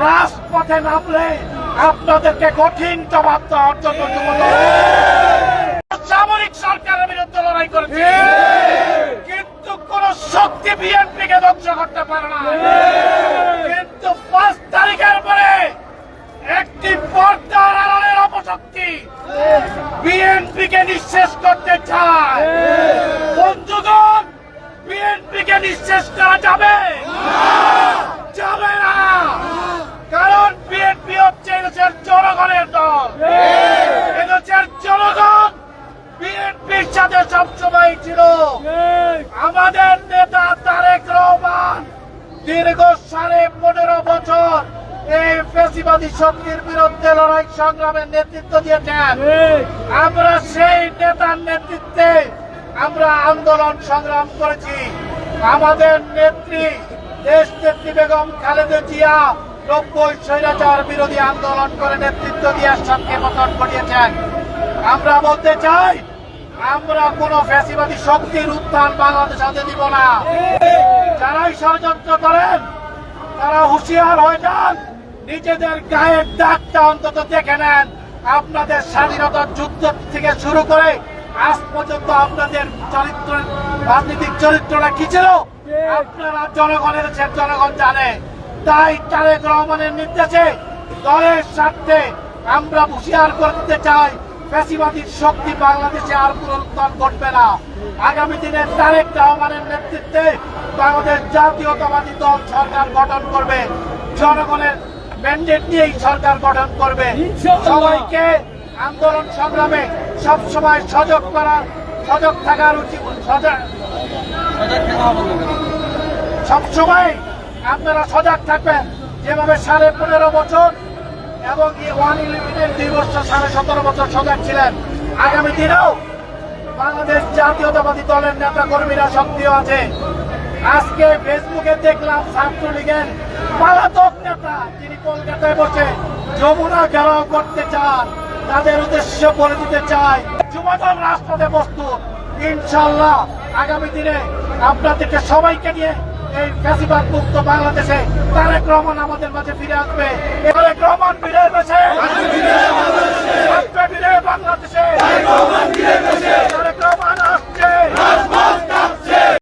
রাজপথে নামলে আপনাদেরকে কঠিন জবাব দেওয়ার জন্য সামরিক সরকারের বিরুদ্ধে লড়াই করেছে, কিন্তু কোন শক্তি বিএনপিকে ধ্বংস করতে পারে না। কিন্তু 5 তারিখের পরে একটি পর্দার আড়ালের অপশক্তি বিএনপিকে নিঃশেষ করতে চায়। বন্ধুগণ, বিএনপিকে নিঃশেষ করা যাবে যাবে না, কারণ বিএনপি হচ্ছে এদেশের জনগণের দল। এদেশের জনগণ বিএনপির সাথে সবসময় ছিল। আমাদের নেতা তারেক রহমান দীর্ঘ 15.5 বছর এই ফ্যাসিবাদী শক্তির বিরুদ্ধে লড়াই সংগ্রামের নেতৃত্ব দিয়েছেন। আমরা সেই নেতার নেতৃত্বে আমরা আন্দোলন সংগ্রাম করেছি। আমাদের নেত্রী দেশ নেত্রী বেগম খালেদা জিয়া 90 স্বৈরাচার বিরোধী আন্দোলন করে নেতৃত্ব দিয়ে আসামকে পতন ঘটিয়েছেন। আমরা বলতে চাই, আমরা কোন ফ্যাসিবাদী শক্তির উত্থান বাংলাদেশ হতে দিব না। যারাই ষড়যন্ত্র করেন তারা হুঁশিয়ার হয়ে যান, নিজেদের গায়ের দাগটা অন্তত দেখে নেন। আপনাদের স্বাধীনতার যুদ্ধ থেকে শুরু করে আজ পর্যন্ত আপনাদের চরিত্র, রাজনৈতিক চরিত্রটা কি ছিল আপনারা জনগণের জনগণ জানে। তাই তারেক রহমানের নির্দেশে দলের স্বার্থে আমরা হুঁশিয়ার করে দিতে চাই, ফ্যাসিবাদী শক্তি বাংলাদেশে আর পুনরুত্থান ঘটবে না। আগামী দিনে তারেক রহমানের নেতৃত্বে বাংলাদেশ জাতীয়তাবাদী দল সরকার গঠন করবে, জনগণের ম্যান্ডেট নিয়েই সরকার গঠন করবে। সবাইকে আন্দোলন সংগ্রামে সবসময় সজাগ থাকার উচিত। সবসময় আপনারা সজাগ থাকবেন, যেভাবে 15.5 বছর এবং 111 2 বছর 17.5 বছর সজাগ ছিলেন। আগামী দিনেও বাংলাদেশ জাতীয়তাবাদী দলের নেতা কর্মীরা সক্রিয় আছে। আজকে ফেসবুকে দেখলাম ছাত্রলীগের পলাতক নেতা যিনি কলকাতায় বসে যমুনা ঘেরাও করতে চান, তাদের উদ্দেশ্য বলে দিতে চাই যুবদল রাজপথে প্রস্তুত। ইনশাল্লাহ আগামী দিনে আপনাদেরকে সবাইকে নিয়ে এই ফ্যাসিবাদ মুক্ত বাংলাদেশে তারেক রহমান আমাদের মাঝে ফিরে আসবে। তারেক রহমান ফিরে এসেছে।